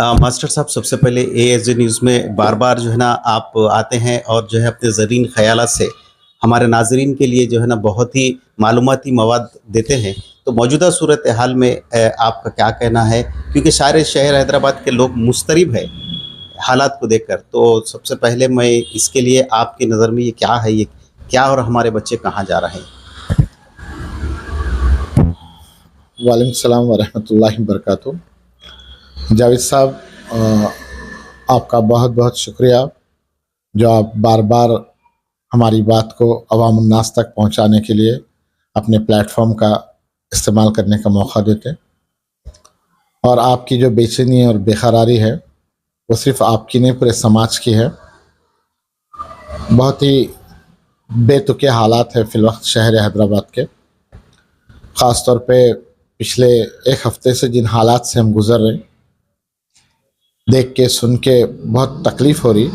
Master साहब, सबसे पहले एएसजे न्यूज़ में बार बार जो है ना आप आते हैं और जो है अपने ज़रीन ख़यालात से हमारे नाज़रीन के लिए जो है ना बहुत ही मालूमाती मवाद देते हैं। तो मौजूदा सूरत हाल में आपका क्या कहना है, क्योंकि सारे शहर हैदराबाद के लोग मुस्तरिब है हालात को देखकर। तो सबसे पहले मैं इसके लिए आपकी नज़र में ये क्या है, ये क्या और हमारे बच्चे कहाँ जा रहे हैं? वालेकुम सलाम व रहमतुल्लाहि व बरकातुहू। जावेद साहब, आपका बहुत बहुत शुक्रिया जो आप बार बार हमारी बात को अवाम उन्नास तक पहुंचाने के लिए अपने प्लेटफॉर्म का इस्तेमाल करने का मौका देते। और आपकी जो बेचैनी और बेकरारी है वो सिर्फ आपकी नहीं, पूरे समाज की है। बहुत ही बेतुके हालात है फ़िलवक्त शहर हैदराबाद के। ख़ास तौर पे पिछले एक हफ़्ते से जिन हालात से हम गुज़र रहे, देख के सुन के बहुत तकलीफ़ हो रही।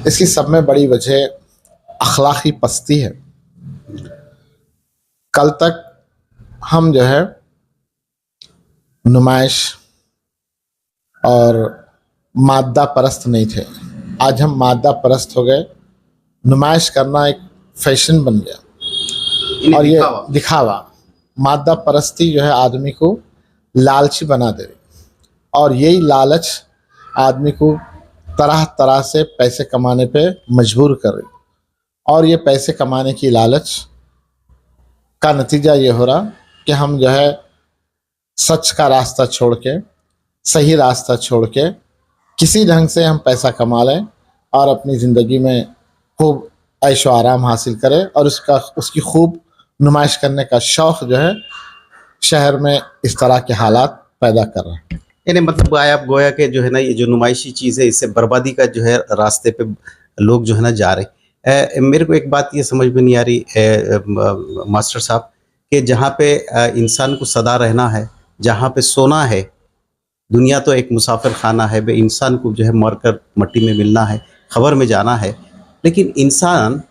इसकी सब में बड़ी वजह अखलाक़ी पस्ती है। कल तक हम जो है नुमाइश और मादा परस्त नहीं थे, आज हम मादा परस्त हो गए। नुमाइश करना एक फैशन बन गया और ये दिखावा, मादा परस्ती जो है आदमी को लालची बना दे रही, और यही लालच आदमी को तरह तरह से पैसे कमाने पे मजबूर कर रही। और ये पैसे कमाने की लालच का नतीजा ये हो रहा कि हम जो है सच का रास्ता छोड़ के, सही रास्ता छोड़ के किसी ढंग से हम पैसा कमा लें और अपनी ज़िंदगी में खूब ऐशो आराम हासिल करें, और उसकी खूब नुमाइश करने का शौक़ जो है शहर में इस तरह के हालात पैदा कर रहे हैं। यानी मतलब आप गोया के जो है ना ये जो नुमाइशी चीज़ है, इससे बर्बादी का जो है रास्ते पे लोग जो है ना जा रहे। मेरे को एक बात ये समझ में नहीं आ रही मास्टर साहब, कि जहाँ पे इंसान को सदा रहना है, जहाँ पे सोना है, दुनिया तो एक मुसाफिर खाना है, बे इंसान को जो है मरकर मट्टी में मिलना है, खबर में जाना है। लेकिन इंसान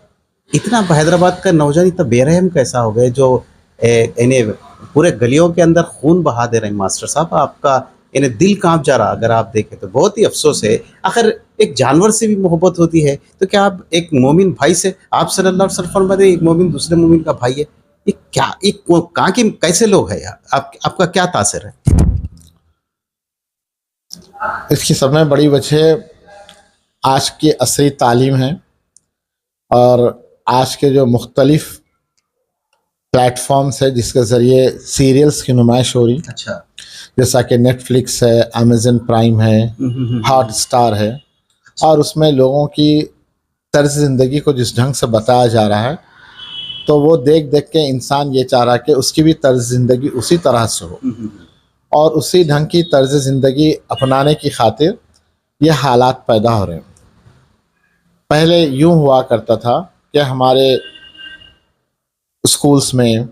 इतना, हैदराबाद का नौजवान इतना बेरहम कैसा हो गए जो इन्हें पूरे गलियों के अंदर खून बहा दे रहे हैं। मास्टर साहब, आपका इन्हें दिल कांप जा रहा, अगर आप देखें तो बहुत ही अफसोस है। आखिर एक जानवर से भी मोहब्बत होती है तो क्या आप एक मोमिन भाई से, आप सल्लल्लाहु अलैहि वसल्लम फरमाते हैं एक मोमिन दूसरे मोमिन का भाई है, ये क्या, एक कहाँ के कैसे लोग हैं यार? आपका क्या तासर है? इसकी सब में बड़ी वजह आज की असरी तालीम है और आज के जो मुख्तलिफ प्लेटफॉर्म्स है जिसके ज़रिए सीरियल्स की नुमाइश हो रही। अच्छा। जैसा कि नेटफ्लिक्स है, अमेज़न प्राइम है, हॉट स्टार है, और उसमें लोगों की तर्ज ज़िंदगी को जिस ढंग से बताया जा रहा है तो वो देख देख के इंसान ये चाह रहा है कि उसकी भी तर्ज ज़िंदगी उसी तरह से हो, और उसी ढंग की तर्ज ज़िंदगी अपनाने की खातिर ये हालात पैदा हो रहे हैं। पहले यूँ हुआ करता था कि हमारे स्कूल्स में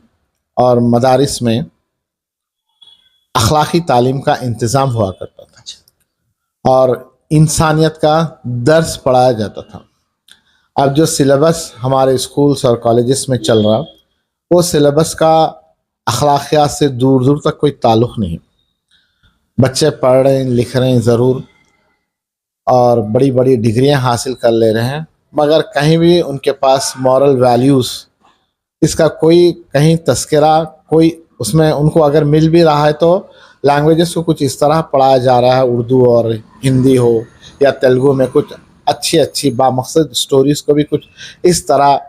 और मदारिस में अखलाक़ी तालीम का इंतज़ाम हुआ करता था और इंसानियत का दर्स पढ़ाया जाता था। अब जो सिलेबस हमारे स्कूल्स और कॉलेजेस में चल रहा, वो सिलेबस का अखलाकियात से दूर दूर तक कोई ताल्लुक़ नहीं। बच्चे पढ़ रहे हैं, लिख रहे हैं ज़रूर, और बड़ी बड़ी डिग्रियां हासिल कर ले रहे हैं, मगर कहीं भी उनके पास मॉरल वैल्यूज़ इसका कोई कहीं तस्करा, कोई उसमें उनको अगर मिल भी रहा है तो लैंग्वेजेस को कुछ इस तरह पढ़ाया जा रहा है, उर्दू और हिंदी हो या तेलुगु में कुछ अच्छी अच्छी बामकसद स्टोरीज़ को भी कुछ इस तरह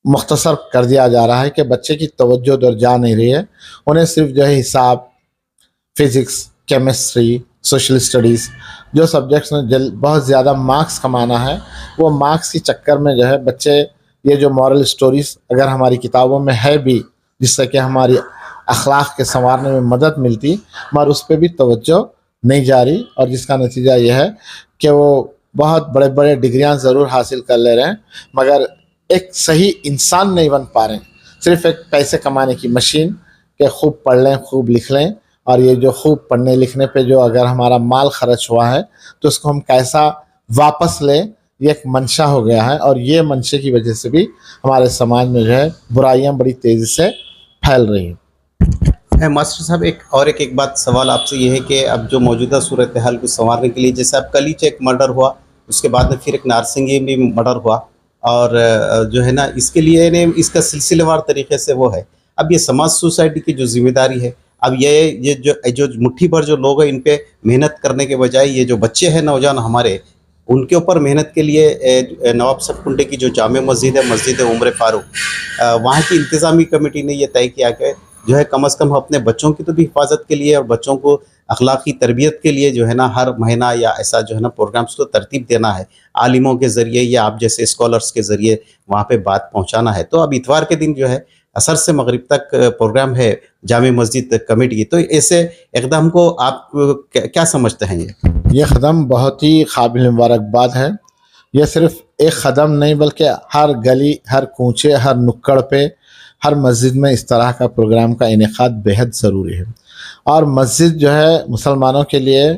मुख्तसर कर दिया जा रहा है कि बच्चे की तवज्जो उधर जा नहीं रही है। उन्हें सिर्फ जो है हिसाब, फिज़िक्स, केमिस्ट्री, सोशल स्टडीज़ जो सब्जेक्ट्स में बहुत ज़्यादा मार्क्स कमाना है, वो मार्क्स के चक्कर में जो है बच्चे ये जो मॉरल स्टोरीज़ अगर हमारी किताबों में है भी, जिससे कि हमारी अखलाक के संवारने में मदद मिलती, मगर उस पर भी तवज्जो नहीं जा रही, और जिसका नतीजा यह है कि वो बहुत बड़े बड़े डिग्रियां ज़रूर हासिल कर ले रहे हैं मगर एक सही इंसान नहीं बन पा रहे हैं। सिर्फ एक पैसे कमाने की मशीन के खूब पढ़ लें, खूब लिख लें, और ये जो खूब पढ़ने लिखने पे जो अगर हमारा माल खर्च हुआ है तो उसको हम कैसा वापस लें, ये एक मंशा हो गया है। और ये मंशे की वजह से भी हमारे समाज में जो है बुराइयां बड़ी तेज़ी से फैल रही हैं। मास्टर साहब एक बात सवाल आपसे ये है कि अब जो मौजूदा सूरत हाल को संवारने के लिए, जैसे अब कल ही एक मर्डर हुआ, उसके बाद में फिर एक नारसिंगी में भी मर्डर हुआ, और जो है ना इसके लिए ने इसका सिलसिलेवार तरीके से वो है। अब ये समाज सोसाइटी की जो जिम्मेदारी है, अब ये जो मुट्ठी भर जो लोग हैं, इन पे मेहनत करने के बजाय ये जो बच्चे हैं नौजवान हमारे, उनके ऊपर मेहनत के लिए नवाब सतकुंडे की जो जामे मस्जिद है उम्र फारूक, वहाँ की इंतज़ामी कमेटी ने ये तय किया कि जो है कम से कम अपने बच्चों की तो भी हिफाजत के लिए और बच्चों को अखलाकी तरबियत के लिए जो है ना हर महीना या ऐसा जो है ना प्रोग्राम्स को तरतीब देना है, आलिमों के ज़रिए या आप जैसे स्कॉलर्स के ज़रिए वहाँ पे बात पहुँचाना है। तो अब इतवार के दिन जो है असर से मगरिब तक प्रोग्राम है जामे मस्जिद कमेटी की, तो ऐसे इक़दाम को आप क्या समझते हैं? ये कदम बहुत ही काबिल मुबारकबाद है। यह सिर्फ एक कदम नहीं बल्कि हर गली, हर कूचे, हर नुक्कड़ पे, हर मस्जिद में इस तरह का प्रोग्राम का इनेकाद बेहद ज़रूरी है। और मस्जिद जो है मुसलमानों के लिए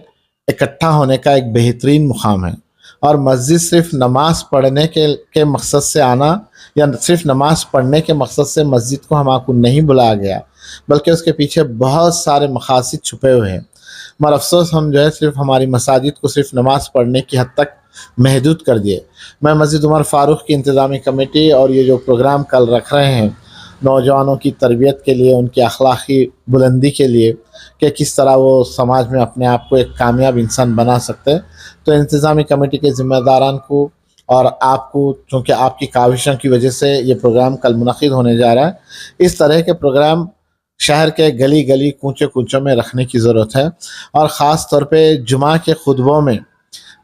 इकट्ठा होने का एक बेहतरीन मुकाम है। और मस्जिद सिर्फ नमाज पढ़ने के मकसद से आना या सिर्फ नमाज पढ़ने के मकसद से मस्जिद को हमको नहीं बुलाया गया, बल्कि उसके पीछे बहुत सारे मकासद छुपे हुए हैं। मगर अफसोस हम जो है सिर्फ हमारी मसाजिद को सिर्फ नमाज पढ़ने की हद तक महदूद कर दिए। मैं मस्जिद उमर फारूक की इंतज़ामी कमेटी और ये जो प्रोग्राम कल रख रहे हैं नौजवानों की तरबियत के लिए, उनकी अखलाकी बुलंदी के लिए कि किस तरह वो समाज में अपने आप को एक कामयाब इंसान बना सकते हैं, तो इंतज़ामी कमेटी के ज़िम्मेदारान को और आपको, चूँकि आपकी काविशों की वजह से ये प्रोग्राम कल मुनक़िद होने जा रहा है, इस तरह के प्रोग्राम शहर के गली गली कूचे कूचों में रखने की ज़रूरत है। और ख़ास तौर पे जुमा के खुतबों में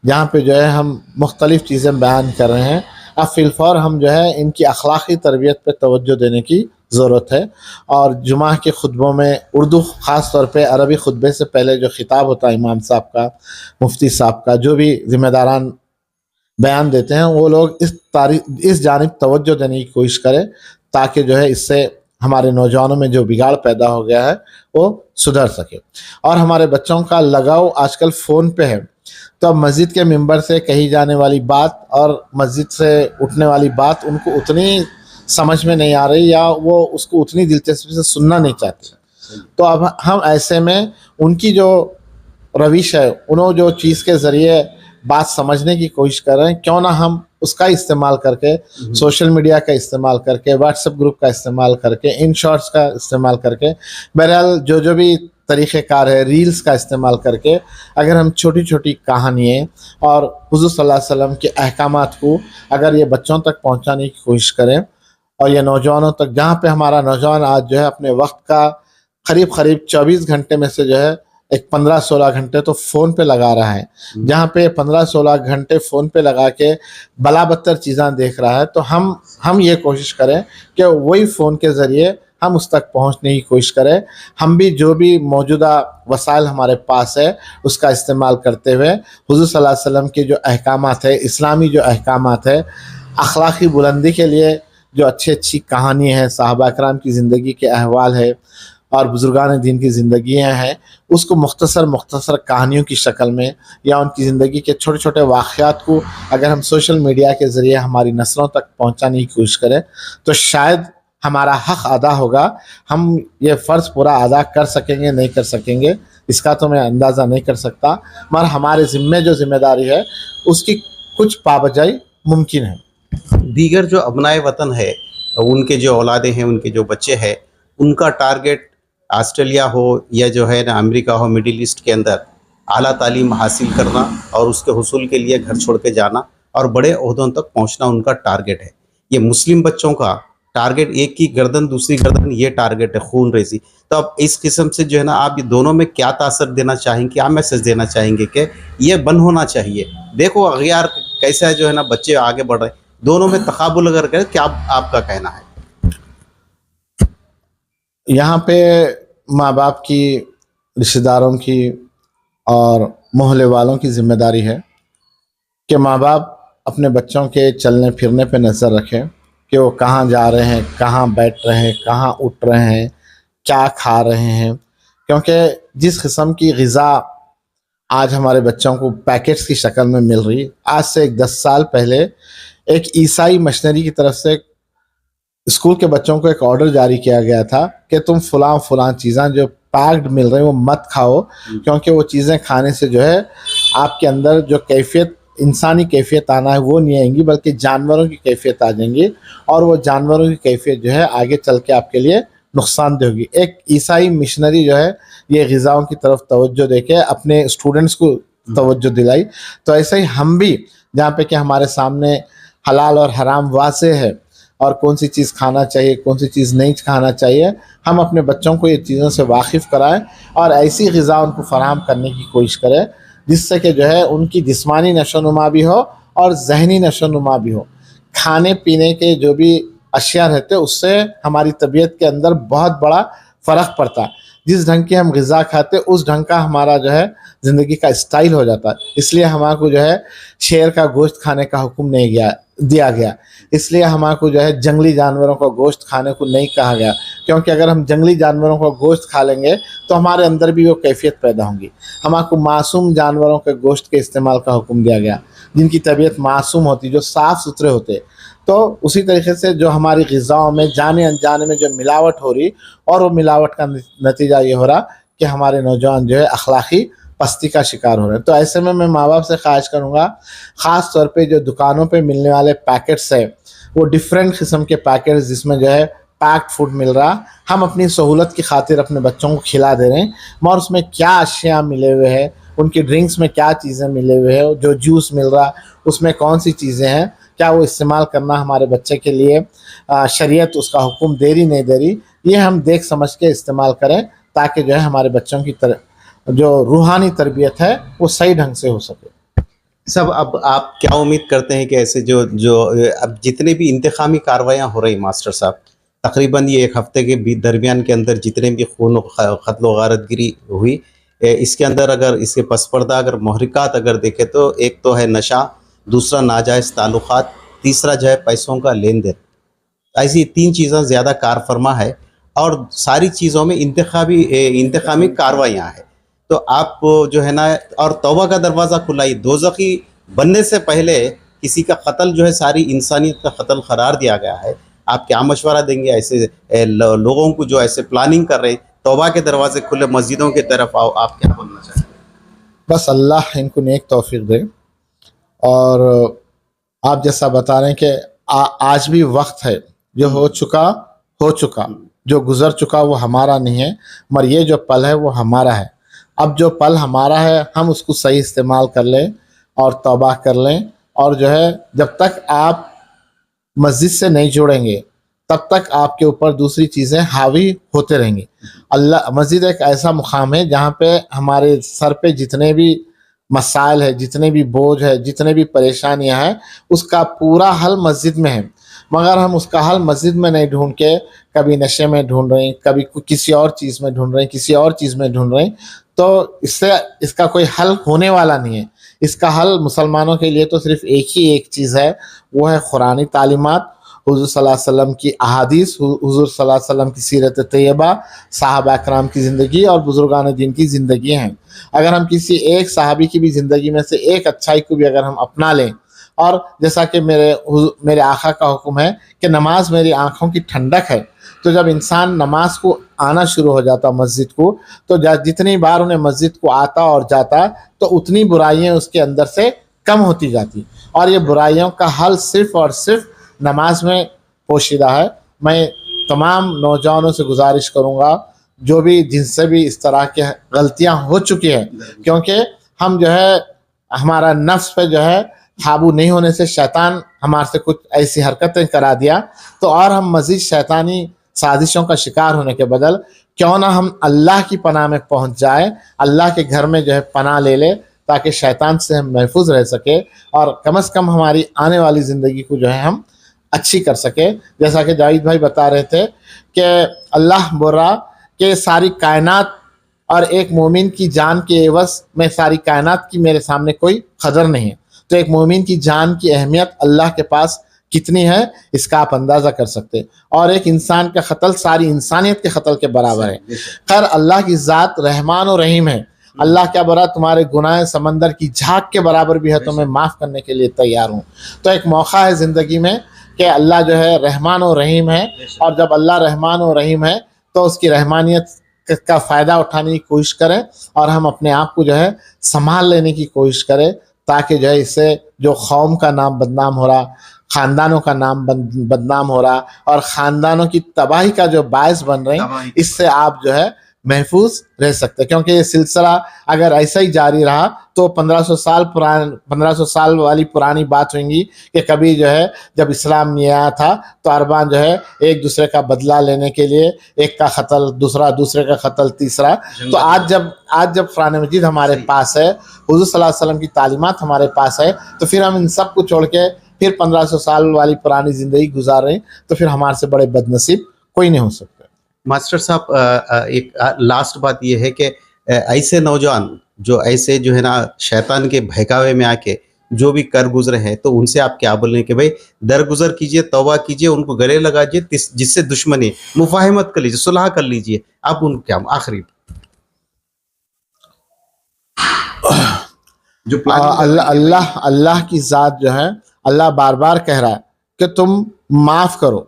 जहाँ पे जो है हम मुख्तलिफ़ चीज़ें बयान कर रहे हैं, अब फ़िलफ़ौर हम जो है इनकी अखलाकी तरबियत पे तवज्जो देने की ज़रूरत है। और जुमा के खुतबों में उर्दू, ख़ास तौर पे अरबी खुतबे से पहले जो खिताब होता है इमाम साहब का, मुफ्ती साहब का, जो भी ज़िम्मेदारान बयान देते हैं, वो लोग इस जानिब तवज्जो देने की कोशिश करें ताकि जो है इससे हमारे नौजवानों में जो बिगाड़ पैदा हो गया है वो सुधर सके। और हमारे बच्चों का लगाव आजकल फ़ोन पे है, तो अब मस्जिद के मिंबर से कही जाने वाली बात और मस्जिद से उठने वाली बात उनको उतनी समझ में नहीं आ रही या वो उसको उतनी दिलचस्पी से सुनना नहीं चाहते। तो अब हम ऐसे में उनकी जो रविश है, उन्होंने जो चीज़ के ज़रिए बात समझने की कोशिश कर रहे हैं, क्यों ना हम उसका इस्तेमाल करके, सोशल मीडिया का इस्तेमाल करके, व्हाट्सएप ग्रुप का इस्तेमाल करके, इन शॉर्ट्स का इस्तेमाल करके, बहरहाल जो भी तरीक़ेकार है, रील्स का इस्तेमाल करके अगर हम छोटी छोटी कहानियाँ और हुज़ूर सल्लल्लाहु अलैहि वसल्लम के अहकामात को अगर ये बच्चों तक पहुँचाने की कोशिश करें और ये नौजवानों तक, जहाँ पे हमारा नौजवान आज जो है अपने वक्त का करीब 24 घंटे में से जो है एक 15-16 घंटे तो फ़ोन पे लगा रहा है, जहाँ पे 15-16 घंटे फ़ोन पे लगा के बलाबत्तर चीज़ें देख रहा है, तो हम ये कोशिश करें कि वही फ़ोन के ज़रिए हम उस तक पहुँचने की कोशिश करें। हम भी जो भी मौजूदा वसाइल हमारे पास है उसका इस्तेमाल करते हुए हुज़ूर सल्लल्लाहु अलैहि वसल्लम के जो अहकामात है, इस्लामी जो अहकामात है, अखलाकी बुलंदी के लिए जो अच्छी कहानी है, सहाबा इकराम की ज़िंदगी के अहवाल है और बुजुर्गान दीन की ज़िंदगियाँ हैं, उसको मुख्तसर कहानियों की शक्ल में या उनकी ज़िंदगी के छोटे छोटे वाक़यात को अगर हम सोशल मीडिया के ज़रिए हमारी नस्लों तक पहुँचाने की कोशिश करें तो शायद हमारा हक़ अदा होगा। हम ये फ़र्ज़ पूरा अदा कर सकेंगे नहीं कर सकेंगे इसका तो मैं अंदाज़ा नहीं कर सकता, मगर हमारे ज़िम्मे जो ज़िम्मेदारी है उसकी कुछ पाबजाई मुमकिन है। दीगर जो अबनाए वतन है, उनके जो औलादे हैं, उनके जो बच्चे हैं, उनका टारगेट ऑस्ट्रेलिया हो या जो है ना अमेरिका हो, मिडिल ईस्ट के अंदर आला तालीम हासिल करना और उसके हुसूल के लिए घर छोड़ के जाना और बड़े ओहदों तक पहुंचना उनका टारगेट है। ये मुस्लिम बच्चों का टारगेट, एक की गर्दन दूसरी गर्दन, ये टारगेट है, खून रेजी। तो अब इस किस्म से जो है ना आप ये दोनों में क्या तासर देना चाहेंगे, क्या मैसेज देना चाहेंगे कि ये बंद होना चाहिए? देखो अगयार कैसा है, जो है ना बच्चे आगे बढ़ रहे, दोनों में तकाबुल अगर करें, क्या आपका कहना है? यहाँ पे माँ बाप की, रिश्तेदारों की और मोहल्ले वालों की ज़िम्मेदारी है कि माँ बाप अपने बच्चों के चलने फिरने पे नज़र रखें कि वो कहाँ जा रहे हैं, कहाँ बैठ रहे हैं, कहाँ उठ रहे हैं, क्या खा रहे हैं। क्योंकि जिस किस्म की ग़िज़ा आज हमारे बच्चों को पैकेट्स की शक्ल में मिल रही, आज से 10 साल पहले एक ईसाई मशीनरी की तरफ से स्कूल के बच्चों को एक ऑर्डर जारी किया गया था कि तुम फलां चीज़ें जो पैक्ड मिल रही हैं वो मत खाओ, क्योंकि वो चीज़ें खाने से जो है आपके अंदर जो कैफियत, इंसानी कैफियत आना है वो नहीं आएंगी, बल्कि जानवरों की कैफियत आ जाएंगी, और वो जानवरों की कैफियत जो है आगे चल के आपके लिए नुकसानदेह होगी। एक ईसाई मिशनरी जो है ये ग़िज़ाओं की तरफ तवज्जो देके अपने स्टूडेंट्स को तवज्जो दिलाई। तो ऐसे ही हम भी, जहाँ पे कि हमारे सामने हलाल और हराम वाज़ेह है और कौन सी चीज़ खाना चाहिए, कौन सी चीज़ नहीं खाना चाहिए, हम अपने बच्चों को ये चीज़ों से वाकिफ़ कराएं और ऐसी ग़िज़ा उनको फराहम करने की कोशिश करें जिससे कि जो है उनकी जिस्मानी नशोनुमा भी हो और जहनी नशोनुमा भी हो। खाने पीने के जो भी अशिया रहते हैं उससे हमारी तबीयत के अंदर बहुत बड़ा फ़र्क पड़ता है। जिस ढंग की हम ग़िज़ा खाते उस ढंग का हमारा जो है ज़िंदगी का स्टाइल हो जाता है। इसलिए हमारे को जो है शेर का गोश्त खाने का हुक्म नहीं दिया गया, इसलिए हमारे को जो है जंगली जानवरों का गोश्त खाने को नहीं कहा गया, क्योंकि अगर हम जंगली जानवरों का गोश्त खा लेंगे तो हमारे अंदर भी वो कैफियत पैदा होंगी। हमारे को मासूम जानवरों के गोश्त के इस्तेमाल का हुक्म दिया गया, जिनकी तबीयत मासूम होती, जो साफ़ सुथरे होते। तो उसी तरीके से जो हमारी ग़िज़ाओं में जाने अनजाने में जो मिलावट हो रही, और वो मिलावट का नतीजा ये हो रहा कि हमारे नौजवान जो है अखलाक़ी पस्ती का शिकार हो रहे हैं। तो ऐसे में मैं माँ बाप से ख्वाहिश करूँगा, ख़ास तौर पे जो दुकानों पे मिलने वाले पैकेट्स हैं वो डिफरेंट किस्म के पैकेट्स जिसमें जो है पैक्ड फूड मिल रहा, हम अपनी सहूलत की खातिर अपने बच्चों को खिला दे रहे हैं, मगर उसमें क्या अशिया मिले हुए हैं, उनकी ड्रिंक्स में क्या चीज़ें मिले हुए हैं, जो जूस मिल रहा उसमें कौन सी चीज़ें हैं, क्या वो इस्तेमाल करना हमारे बच्चे के लिए शरीयत उसका हुक्म दे रही नहीं दे रही, ये हम देख समझ के इस्तेमाल करें ताकि जो है हमारे बच्चों की जो रूहानी तरबियत है वो सही ढंग से हो सके। सब अब आप क्या उम्मीद करते हैं कि ऐसे जो जो अब जितने भी इंतकामी कार्रवाइयाँ हो रही मास्टर साहब, तकरीबन ये एक हफ्ते के दरमियान के अंदर जितने भी खून क़त्ल व गारतगिरी हुई, इसके अंदर अगर इसके पसपर्दा अगर महरिकात अगर देखें तो एक तो है नशा, दूसरा नाजायज़ ताल्लुक़ात, तीसरा जो है पैसों का लेन देन। ऐसी तीन चीज़ें ज़्यादा कार फरमा है और सारी चीज़ों में इंतकामी कार्रवाइयाँ हैं। तो आप जो है ना, और तौबा का दरवाज़ा खुला ही, दोज़खी बनने से पहले किसी का कत्ल जो है सारी इंसानियत का कत्ल करार दिया गया है। आप क्या मशवरा देंगे ऐसे लोगों को जो ऐसे प्लानिंग कर रहे हैं, तौबा के दरवाजे खुले, मस्जिदों की तरफ आओ, आप क्या बोलना चाहते हैं? बस अल्लाह इनको नेक तौफीक दे। और आप जैसा बता रहे हैं कि आज भी वक्त है, जो हो चुका, जो गुज़र चुका वो हमारा नहीं है, मगर ये जो पल है वो हमारा है। अब जो पल हमारा है हम उसको सही इस्तेमाल कर लें और तौबा कर लें, और जो है जब तक आप मस्जिद से नहीं जुड़ेंगे तब तक आपके ऊपर दूसरी चीज़ें हावी होते रहेंगी। अल्लाह मस्जिद एक ऐसा मुकाम है जहाँ पे हमारे सर पे जितने भी मसाइल है, जितने भी बोझ है, जितने भी परेशानियां हैं, उसका पूरा हल मस्जिद में है। मगर हम उसका हल मस्जिद में नहीं ढूंढ के कभी नशे में ढूंढ रहे हैं, कभी किसी और चीज़ में ढूंढ रहे हैं, किसी और चीज़ में ढूंढ रहे हैं, तो इससे इसका कोई हल होने वाला नहीं है। इसका हल मुसलमानों के लिए तो सिर्फ एक चीज़ है, वो है कुरानी तालीमात, हुज़ूर सल्लल्लाहु अलैहि वसल्लम की अहादीस, हुज़ूर सल्लल्लाहु अलैहि वसल्लम की सीरत तैयबा, सहाबा कराम की ज़िंदगी और बुज़ुर्गान दीन की ज़िंदगी हैं। अगर हम किसी एक सहाबी की भी ज़िंदगी में से एक अच्छाई को भी अगर हम अपना लें, और जैसा कि मेरे आका का हुक्म है कि नमाज मेरी आँखों की ठंडक है, तो जब इंसान नमाज को आना शुरू हो जाता मस्जिद को, तो जितनी बार उन्हें मस्जिद को आता और जाता तो उतनी बुराइयां उसके अंदर से कम होती जाती, और ये बुराइयों का हल सिर्फ़ और सिर्फ नमाज में पोशीदा है। मैं तमाम नौजवानों से गुजारिश करूँगा जो भी जिनसे भी इस तरह की गलतियाँ हो चुकी हैं, क्योंकि हम जो है हमारा नफ्स पे जो है काबू नहीं होने से शैतान हमारे से कुछ ऐसी हरकतें करा दिया, तो और हम मज़ीद शैतानी साजिशों का शिकार होने के बदल क्यों ना हम अल्लाह की पनाह में पहुंच जाए, अल्लाह के घर में जो है पनाह ले ले, ताकि शैतान से हम महफूज रह सके और कम से कम हमारी आने वाली ज़िंदगी को जो है हम अच्छी कर सके। जैसा कि जावेद भाई बता रहे थे कि अल्लाह बोल रहा कि सारी कायनात और एक मोमिन की जान के एवज़ में सारी कायनात की मेरे सामने कोई कदर नहीं है। तो एक मोमिन की जान की अहमियत अल्लाह के पास कितनी है इसका आप अंदाज़ा कर सकते हैं, और एक इंसान का कत्ल सारी इंसानियत के कत्ल के बराबर है। खैर अल्लाह की ज़ात रहमान और रहीम है, अल्लाह क्या बोला, तुम्हारे गुनाह समंदर की झाग के बराबर भी है, तो मैं माफ़ करने के लिए तैयार हूँ। तो एक मौका है ज़िंदगी में کہ اللہ جو ہے رحمان و رحیم ہے, اور جب اللہ رحمان و رحیم ہے تو اس کی رحمانیت کا فائدہ اٹھانے کی کوشش کریں, اور ہم اپنے آپ کو جو ہے سنبھال لینے کی کوشش کریں, تاکہ جو ہے اس سے جو قوم کا نام بدنام ہو رہا, خاندانوں کا نام بدنام ہو رہا, اور خاندانوں کی تباہی کا جو باعث بن رہے ہیں, اس سے آپ جو ہے محفوظ رہ سکتے, کیونکہ یہ سلسلہ اگر ایسا ہی جاری رہا تو 1500 سال والی پرانی بات ہویں گی کہ کبھی جو ہے جب اسلام نہیں آیا تھا تو عربان جو ہے ایک دوسرے کا بدلہ لینے کے لیے ایک کا قتل, دوسرے کا قتل, تیسرا. تو آج جب قرآن مجید ہمارے پاس ہے, حضور صلی اللہ علیہ وسلم کی تعلیمات ہمارے پاس ہے, تو پھر ہم ان سب کو چھوڑ کے پھر 1500 سال والی پرانی زندگی گزار رہے ہیں, تو پھر ہمارے سے بڑے بد نصیب کوئی نہیں ہو سکتا. ماسٹر صاحب ایک لاسٹ بات یہ ہے کہ ایسے نوجوان جو ایسے جو ہے نا شیطان کے بہکاوے میں آ کے جو بھی کر گزرے ہیں, تو ان سے آپ کیا بول رہے ہیں کہ بھائی درگزر کیجئے, توبہ کیجئے, ان کو گلے لگاجئے, جس سے دشمنی مفاہمت کر لیجئے, صلح کر لیجئے, آپ ان کیا آخری جو اللہ کی ذات جو ہے, اللہ بار بار کہہ رہا ہے کہ تم معاف کرو,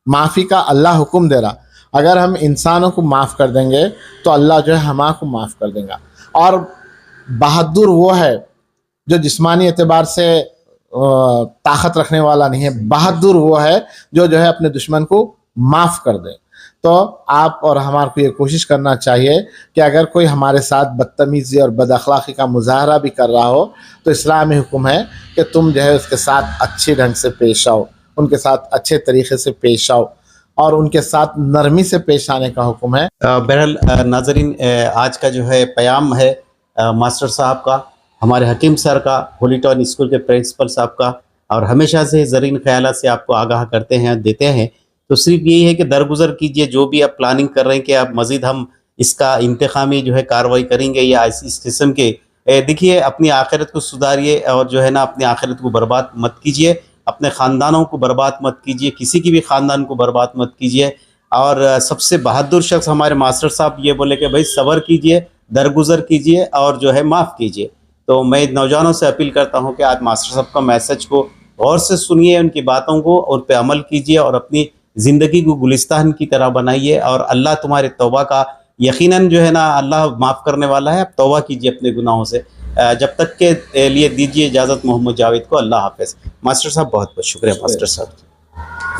معافی کا اللہ حکم دے رہا. اگر ہم انسانوں کو معاف کر دیں گے تو اللہ جو ہے ہمارا کو معاف کر دے گا. اور بہادر وہ ہے جو جسمانی اعتبار سے طاقت رکھنے والا نہیں ہے, بہادر وہ ہے جو ہے اپنے دشمن کو معاف کر دے. تو آپ اور ہمارے کو یہ کوشش کرنا چاہیے کہ اگر کوئی ہمارے ساتھ بدتمیزی اور بد اخلاقی کا مظاہرہ بھی کر رہا ہو, تو اسلامی حکم ہے کہ تم جو ہے اس کے ساتھ اچھے ڈھنگ سے پیش آؤ, ان کے ساتھ اچھے طریقے سے پیش آؤ, اور ان کے ساتھ نرمی سے پیش آنے کا حکم ہے. بہرحال ناظرین, آج کا جو ہے پیام ہے ماسٹر صاحب کا, ہمارے حکیم سر کا, ہولی ٹاؤن اسکول کے پرنسپل صاحب کا, اور ہمیشہ سے زرین خیالات سے آپ کو آگاہ کرتے ہیں, دیتے ہیں. تو صرف یہی ہے کہ درگزر کیجئے, جو بھی آپ پلاننگ کر رہے ہیں کہ آپ مزید ہم اس کا انتقامی جو ہے کارروائی کریں گے یا اس قسم کے, دیکھیے اپنی آخرت کو سدھاریے, اور جو ہے نا اپنی آخرت کو برباد مت کیجئے, اپنے خاندانوں کو برباد مت کیجئے, کسی کی بھی خاندان کو برباد مت کیجئے. اور سب سے بہادر شخص ہمارے ماسٹر صاحب یہ بولے کہ بھائی صبر کیجئے, درگزر کیجئے, اور جو ہے معاف کیجئے. تو میں نوجوانوں سے اپیل کرتا ہوں کہ آج ماسٹر صاحب کا میسج کو غور سے سنیے, ان کی باتوں کو اور پہ عمل کیجئے, اور اپنی زندگی کو گلستان کی طرح بنائیے, اور اللہ تمہارے توبہ کا یقیناً جو ہے نا اللہ معاف کرنے والا ہے. اب توبہ کیجئے اپنے گناہوں سے. جب تک کے لیے دیجیے اجازت محمد جاوید کو. اللہ حافظ. ماسٹر صاحب بہت بہت شکریہ ماسٹر صاحب.